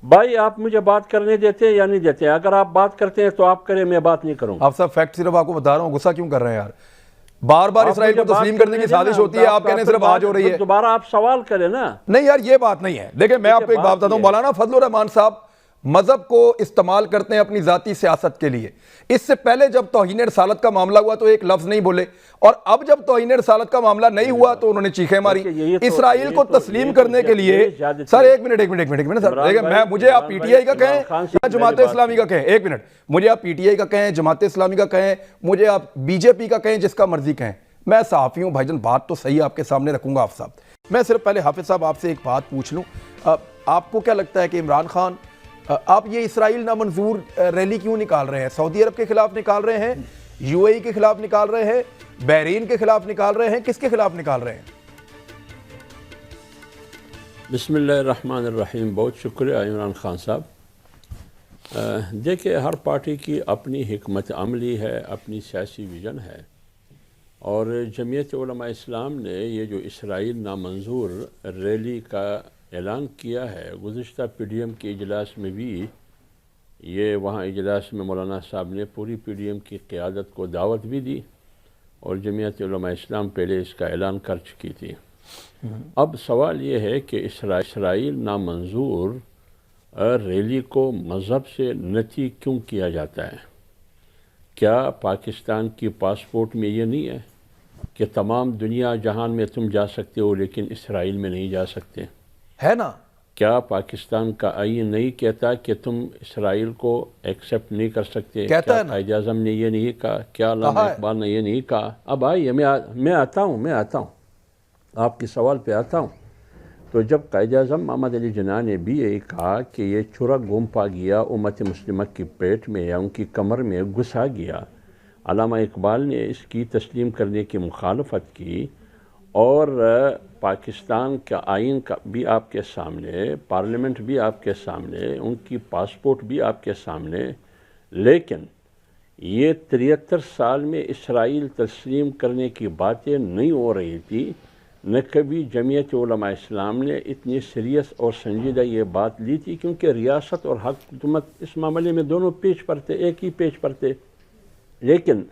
بھائی آپ مجھے بات کرنے دیتے ہیں یا نہیں دیتے ہیں؟ اگر آپ بات کرتے ہیں تو آپ کریں، میں بات نہیں کروں. آپ صاحب فیکٹ صرف آپ کو بتا رہا ہوں، غصہ کیوں کر رہے ہیں یار؟ بار بار اسرائیل کو تسلیم کرنے کی سازش ہوتی ہے، آپ کہنے صرف آج ہو رہی ہے. دوبارہ آپ سوال کریں نا. نہیں یار یہ بات نہیں ہے. دیکھیں میں آپ کو ایک بات بتاتا ہوں، مولانا فضل الرحمان صاحب مذہب کو استعمال کرتے ہیں اپنی ذاتی سیاست کے لیے. اس سے پہلے جب توہین رسالت کا معاملہ ہوا تو ایک لفظ نہیں بولے، اور اب جب توہین رسالت کا معاملہ نہیں ہوا تو انہوں نے چیخیں ماری. اسرائیل کو تسلیم کرنے کے لیے سر ایک منٹ سر، دیکھیں مجھے آپ پی ٹی آئی کا کہیں یا جماعت اسلامی کا کہیں، ایک منٹ، مجھے آپ پی ٹی آئی کا کہیں، جماعت اسلامی کا کہیں، مجھے آپ بی جے پی کا کہیں، جس کا مرضی کہیں، میں صحافی ہوں بھائی جان، بات تو صحیح آپ کے سامنے رکھوں گا. آپ صاحب میں صرف پہلے حافظ صاحب آپ سے ایک بات پوچھ لوں، آپ کو کیا لگتا ہے کہ عمران خان آپ یہ اسرائیل نامنظور ریلی کیوں نکال رہے ہیں؟ سعودی عرب کے خلاف نکال رہے ہیں، یو اے ای کے خلاف نکال رہے ہیں، بحرین کے خلاف نکال رہے ہیں، کس کے خلاف نکال رہے ہیں؟ بسم اللہ الرحمن الرحیم. بہت شکریہ عمران خان صاحب. دیکھیں ہر پارٹی کی اپنی حکمت عملی ہے، اپنی سیاسی ویژن ہے، اور جمعیت علماء اسلام نے یہ جو اسرائیل نامنظور ریلی کا اعلان کیا ہے، گزشتہ پی ڈی ایم کے اجلاس میں بھی یہ وہاں اجلاس میں مولانا صاحب نے پوری پی ڈی ایم کی قیادت کو دعوت بھی دی، اور جمعیت علماء اسلام پہلے اس کا اعلان کر چکی تھی. اب سوال یہ ہے کہ اسرائیل نامنظور ریلی کو مذہب سے نفی کیوں کیا جاتا ہے؟ کیا پاکستان کی پاسپورٹ میں یہ نہیں ہے کہ تمام دنیا جہان میں تم جا سکتے ہو لیکن اسرائیل میں نہیں جا سکتے؟ ہے نا. کیا پاکستان کا آئین نہیں کہتا کہ تم اسرائیل کو ایکسیپٹ نہیں کر سکتے؟ کیا قائد اعظم نے یہ نہیں کہا؟ کیا علامہ اقبال نے یہ نہیں کہا؟ اب آئیے میں آتا ہوں آپ کے سوال پہ آتا ہوں. تو جب قائد اعظم محمد علی جناح نے بھی یہی کہا کہ یہ چرا گم پا گیا امت مسلمہ کی پیٹ میں یا ان کی کمر میں گھسا گیا، علامہ اقبال نے اس کی تسلیم کرنے کی مخالفت کی، اور پاکستان کا آئین کا بھی آپ کے سامنے، پارلیمنٹ بھی آپ کے سامنے، ان کی پاسپورٹ بھی آپ کے سامنے، لیکن یہ 73 سال میں اسرائیل تسلیم کرنے کی باتیں نہیں ہو رہی تھی. نہ کبھی جمعیت علماء اسلام نے اتنی سیریس اور سنجیدہ یہ بات لی تھی، کیونکہ ریاست اور حکومت اس معاملے میں دونوں پیج پر تھے، ایک ہی پیج پر تھے. لیکن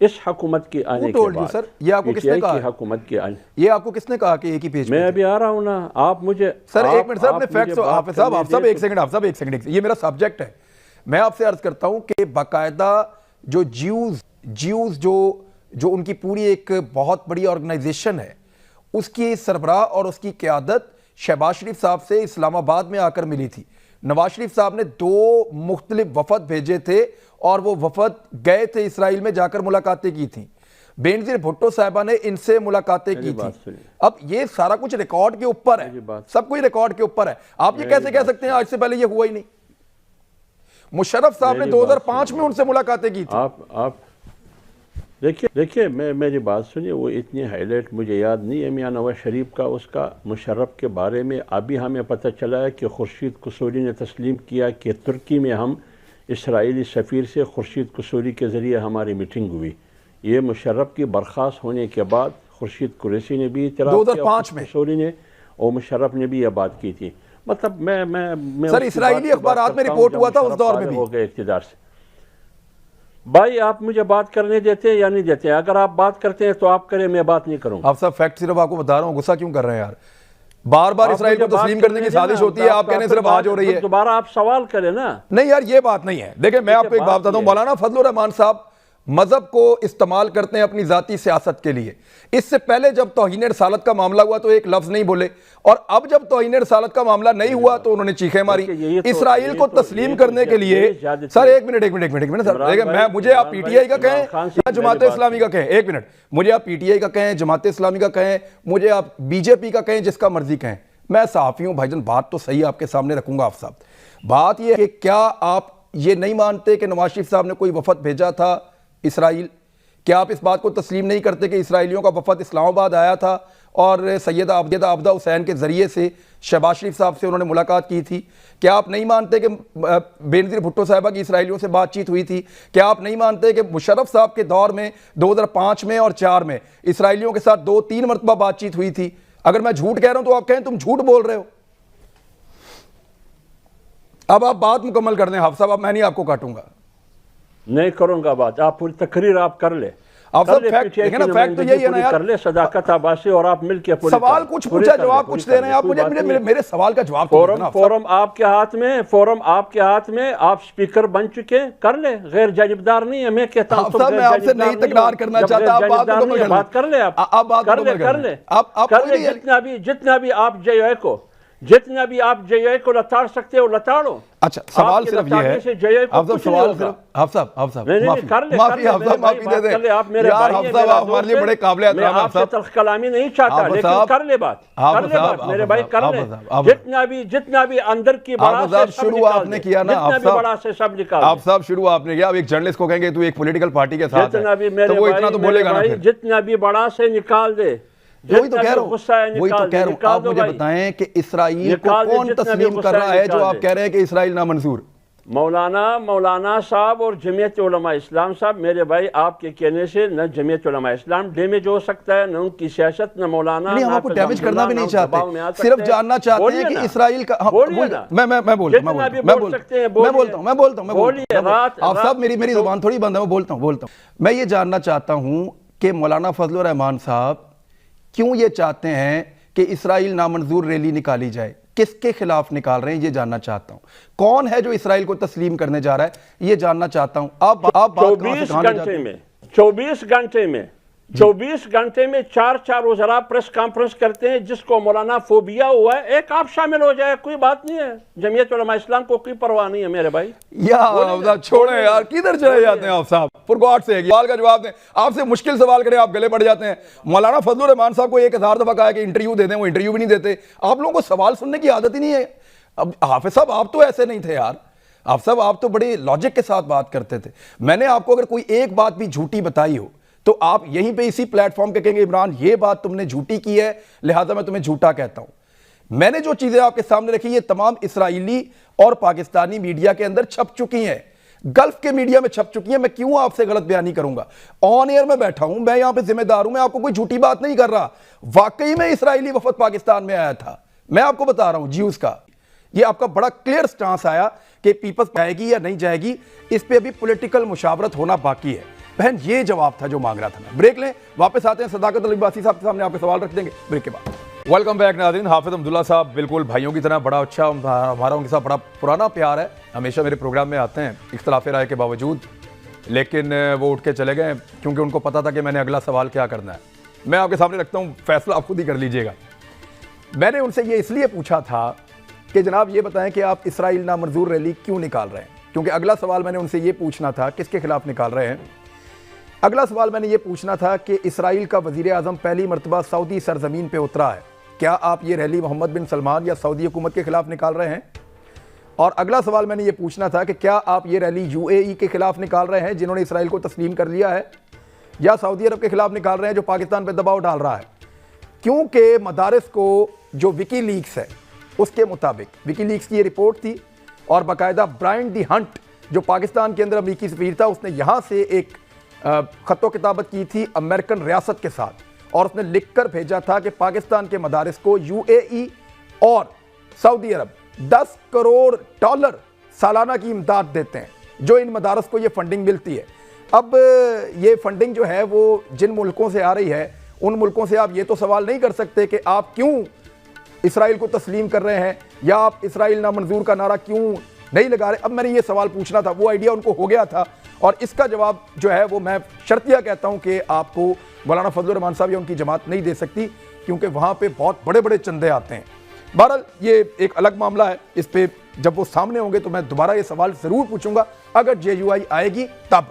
اس حکومت کے آنے کے بعد یہ آپ کو کس نے کہا؟ حکومت کے آنے، یہ آپ کو کس نے کہا کہ ایک ہی پیج؟ میں ابھی آ رہا ہوں نا. آپ مجھے سر ایک منٹ، سر اپنے فیکٹس آپ سب ایک سیکنڈ، یہ میرا سبجیکٹ ہے. میں آپ سے عرض کرتا ہوں کہ باقاعدہ جو جیوز جو ان کی پوری ایک بہت بڑی آرگنائزیشن ہے، اس کی سربراہ اور اس کی قیادت شہباز شریف صاحب سے اسلام آباد میں آ کر ملی تھی. نواز شریف صاحب نے 2 مختلف وفد بھیجے تھے، اور وہ وفد گئے تھے اسرائیل میں جا کر ملاقاتیں کی تھیں. بینظیر بھٹو صاحبہ نے ان سے ملاقاتیں کی تھی. اب یہ سارا کچھ ریکارڈ کے اوپر ہے، سب کچھ ریکارڈ کے اوپر ہے. آپ یہ کیسے کہہ سکتے ہیں آج سے پہلے یہ ہوا ہی نہیں؟ مشرف صاحب نے 2005 میں ان سے ملاقاتیں کی تھی. آپ دیکھیے میری بات سنیے، وہ اتنی ہائی لائٹ مجھے یاد نہیں ہے میاں نواز شریف کا، اس کا مشرف کے بارے میں. ابھی ہمیں پتہ چلا ہے کہ خورشید قصوری نے تسلیم کیا کہ ترکی میں ہم اسرائیلی سفیر سے خورشید قصوری کے ذریعے ہماری میٹنگ ہوئی. یہ مشرف کی برخاست ہونے کے بعد خورشید قریشی نے بھی اعتراف کیا، 2005 میں قصوری نے اور مشرف نے بھی یہ بات کی تھی. مطلب میں سر اسرائیلی اخبارات میں رپورٹ ہوا تھا اس دور میں بھی. ہو گئے اقتدار سے. بھائی آپ مجھے بات کرنے دیتے ہیں یا نہیں دیتے ہیں؟ اگر آپ بات کرتے ہیں تو آپ کریں، میں بات نہیں کروں. آپ صاحب فیکٹ صرف آپ کو بتا رہا ہوں، غصہ کیوں کر رہے ہیں یار؟ بار بار اسرائیل کو تسلیم کرنے کی سازش ہوتی ہے، آپ کہنے صرف آج ہو رہی ہے. دوبارہ آپ سوال کریں نا. نہیں یار یہ بات نہیں ہے. دیکھیں میں آپ کو ایک بات بتاتا ہوں، مولانا فضل الرحمان صاحب مذہب کو استعمال کرتے ہیں اپنی ذاتی سیاست کے لیے. اس سے پہلے جب توہین رسالت کا معاملہ ہوا تو ایک لفظ نہیں بولے، اور اب جب توہین رسالت کا معاملہ نہیں ہوا تو انہوں نے چیخیں ماری. اسرائیل کو تسلیم کرنے کے لیے سر ایک منٹ سر، دیکھیں مجھے آپ پی ٹی آئی کا کہیں یا جماعت اسلامی کا کہیں، ایک منٹ، مجھے آپ پی ٹی آئی کا کہیں، جماعت اسلامی کا کہیں، مجھے آپ بی جے پی کا کہیں، جس کا مرضی کہیں، میں صحافی ہوں بھائی جان، بات تو صحیح آپ کے سامنے رکھوں گا. آپ صاحب بات یہ ہے کہ کیا آپ یہ نہیں مانتے کہ نواز شریف صاحب نے کوئی وفد بھیجا تھا اسرائیل؟ کیا آپ اس بات کو تسلیم نہیں کرتے کہ اسرائیلیوں کا وفد اسلام آباد آیا تھا اور سیدہ عابدہ حسین کے ذریعے سے شہباز شریف صاحب سے انہوں نے ملاقات کی تھی؟ کیا آپ نہیں مانتے کہ بینظیر بھٹو صاحبہ کی اسرائیلیوں سے بات چیت ہوئی تھی؟ کیا آپ نہیں مانتے کہ مشرف صاحب کے دور میں 2005 میں اور 4 میں اسرائیلیوں کے ساتھ 2-3 مرتبہ بات چیت ہوئی تھی؟ اگر میں جھوٹ کہہ رہا ہوں تو آپ کہیں تم جھوٹ بول رہے ہو. اب آپ بات مکمل کر دیں حافظ صاحب, اب میں نہیں آپ کو کاٹوں گا. نہیں کروں گا بات, آپ پوری تقریر آپ کر لیں. آپ صاحب فیکٹ دیکھیں نا, فیکٹ تو یہی ہے نا یار, کر لے صداقت عباسی اور آپ مل کے سوال کچھ پوچھا جواب کچھ دے رہے ہیں آپ, مجھے میرے سوال کا جواب تو دینا. فورم آپ کے ہاتھ میں, فورم آپ کے ہاتھ میں, آپ سپیکر بن چکے, کر لے. غیر جانبدار نہیں ہے, میں کہتا ہوں صاحب میں آپ سے نہیں تکرار کرنا چاہتا, آپ بات کر لے, آپ کر لے, کر لے. جتنا بھی آپ جے او کو, جتنا بھی آپ جے او کو لتاڑ سکتے ہو لتاڑو. اچھا سوال صرف یہ ہے حافظ صاحب, سوال صرف حافظ صاحب معافی دے دیں یار, حافظ صاحب آپ ہمارے لیے بڑے قابل احترام ہیں. آپ سے تلخ کلامی نہیں چاہتا, لیکن کر لے بات, کر لے بات میرے بھائی, کر لے. جتنا بھی اندر کی بڑا سے سب نکال دے, جتنا بھی بڑا سے سب نکال دے. آپ صاحب شروع آپ نے کیا, ایک جرنلسٹ کو کہیں گے تو ایک پولیٹیکل پارٹی کے ساتھ ہے, تو وہ اتنا تو بولے گا نا. جتنا بھی بڑا سے نکال دے, وہی تو کہہ رہا ہوں, آپ مجھے بتائیں کہ اسرائیل کو کون تسلیم کر رہا ہے جو آپ کہہ رہے ہیں کہ اسرائیل نامنظور؟ مولانا صاحب اور جمعیت علماء اسلام صاحب. میرے بھائی آپ کے کہنے سے نہ جمعیت علماء اسلام ڈیمیج ہو سکتا ہے, نہ ان کی سیاست, نہ مولانا. نہیں, ہم آپ کو ڈیمیج کرنا بھی نہیں چاہتے, صرف جاننا چاہتے ہیں کہ اسرائیل کا. میں بولتا ہوں, آپ صاحب میری زبان تھوڑی بند ہے, میں بولتا ہوں. میں یہ جاننا چاہتا ہوں کہ مولانا فضل الرحمان صاحب کیوں یہ چاہتے ہیں کہ اسرائیل نامنظور ریلی نکالی جائے, کس کے خلاف نکال رہے ہیں یہ جاننا چاہتا ہوں. کون ہے جو اسرائیل کو تسلیم کرنے جا رہا ہے یہ جاننا چاہتا ہوں. آپ 24 گھنٹے میں 4 وزراء پریس کانفرنس کرتے ہیں, جس کو مولانا فوبیا ہوا ہے. ایک آپ شامل ہو جائے, کوئی بات نہیں ہے, جمعیت علماء اسلام کو کوئی پرواہ نہیں ہے میرے بھائی. چھوڑیں یار, کدھر چلے جاتے ہیں آپ صاحب, فور گاڈ سے سوال کا جواب دیں. آپ سے مشکل سوال کریں آپ گلے پڑ جاتے ہیں. مولانا فضل الرحمان صاحب کو 1000 دفعہ کہا کہ انٹرویو دے دیں, وہ انٹرویو بھی نہیں دیتے. آپ لوگوں کو سوال سننے کی عادت ہی نہیں ہے. اب حافظ صاحب آپ تو ایسے نہیں تھے یار, حافظ صاحب آپ تو بڑے لاجک کے ساتھ بات کرتے تھے. میں نے آپ کو اگر کوئی ایک بات بھی جھوٹی بتائی ہو تو آپ یہیں پہ اسی پلیٹ فارم کے کہیں گے عمران یہ بات تم نے جھوٹی کی ہے لہٰذا میں تمہیں جھوٹا کہتا ہوں. میں نے جو چیزیں آپ کے سامنے رکھی یہ تمام اسرائیلی اور پاکستانی میڈیا کے اندر چھپ چکی ہیں, گلف کے میڈیا میں چھپ چکی ہیں. میں کیوں آپ سے غلط بیانی کروں گا؟ آن ایئر میں بیٹھا ہوں, میں یہاں پہ ذمہ دار ہوں, میں آپ کو کوئی جھوٹی بات نہیں کر رہا. واقعی میں اسرائیلی وفد پاکستان میں آیا تھا, میں آپ کو بتا رہا ہوں جیوز کا. یہ آپ کا بڑا کلیئر سٹانس آیا کہ پیپلز جائے گی یا نہیں جائے گی, اس پہ ابھی پولیٹیکل مشاورت ہونا باقی ہے. بہن یہ جواب تھا جو مانگ رہا تھا. بریک لیں, واپس آتے ہیں صداقت علی عباسی صاحب کے سامنے آپ کے سوال رکھ دیں گے بریک کے بعد. ویلکم بیک ناظرین. حافظ عبداللہ صاحب بالکل بھائیوں کی طرح بڑا اچھا, ہمارا ان کے ساتھ بڑا پرانا پیار ہے, ہمیشہ میرے پروگرام میں آتے ہیں اختلاف رائے کے باوجود, لیکن وہ اٹھ کے چلے گئے کیونکہ ان کو پتا تھا کہ میں نے اگلا سوال کیا کرنا ہے. میں آپ کے سامنے رکھتا ہوں, فیصلہ آپ خود ہی کر لیجئے گا. میں نے ان سے یہ اس لیے پوچھا تھا کہ جناب یہ بتائیں کہ آپ اسرائیل نامنظور ریلی کیوں نکال رہے ہیں, کیونکہ اگلا سوال میں نے ان سے یہ پوچھنا تھا کس کے خلاف نکال رہے ہیں. اگلا سوال میں نے یہ پوچھنا تھا کہ اسرائیل کا وزیر اعظم پہلی مرتبہ سعودی سرزمین پہ اترا ہے, کیا آپ یہ ریلی محمد بن سلمان یا سعودی حکومت کے خلاف نکال رہے ہیں؟ اور اگلا سوال میں نے یہ پوچھنا تھا کہ کیا آپ یہ ریلی یو اے ای کے خلاف نکال رہے ہیں جنہوں نے اسرائیل کو تسلیم کر لیا ہے, یا سعودی عرب کے خلاف نکال رہے ہیں جو پاکستان پہ دباؤ ڈال رہا ہے؟ کیونکہ مدارس کو جو وکی لیکس ہے اس کے مطابق, وکی لیکس کی یہ رپورٹ تھی اور باقاعدہ برائن دی ہنٹ جو پاکستان کے اندر امریکی سفیر تھا, اس نے یہاں سے ایک خط و کتابت کی تھی امریکن ریاست کے ساتھ, اور اس نے لکھ کر بھیجا تھا کہ پاکستان کے مدارس کو یو اے ای اور سعودی عرب $10 کروڑ سالانہ کی امداد دیتے ہیں, جو ان مدارس کو یہ فنڈنگ ملتی ہے. اب یہ فنڈنگ جو ہے وہ جن ملکوں سے آ رہی ہے ان ملکوں سے آپ یہ تو سوال نہیں کر سکتے کہ آپ کیوں اسرائیل کو تسلیم کر رہے ہیں یا آپ اسرائیل نامنظور کا نعرہ کیوں نہیں لگا رہے. اب میں نے یہ سوال پوچھنا تھا, وہ آئیڈیا ان کو ہو گیا تھا, اور اس کا جواب جو ہے وہ میں شرطیہ کہتا ہوں کہ آپ کو مولانا فضل الرحمان صاحب یا ان کی جماعت نہیں دے سکتی, کیونکہ وہاں پہ بہت بڑے بڑے چندے آتے ہیں. بہرحال یہ ایک الگ معاملہ ہے, اس پہ جب وہ سامنے ہوں گے تو میں دوبارہ یہ سوال ضرور پوچھوں گا اگر جے یو آئی آئے گی تب.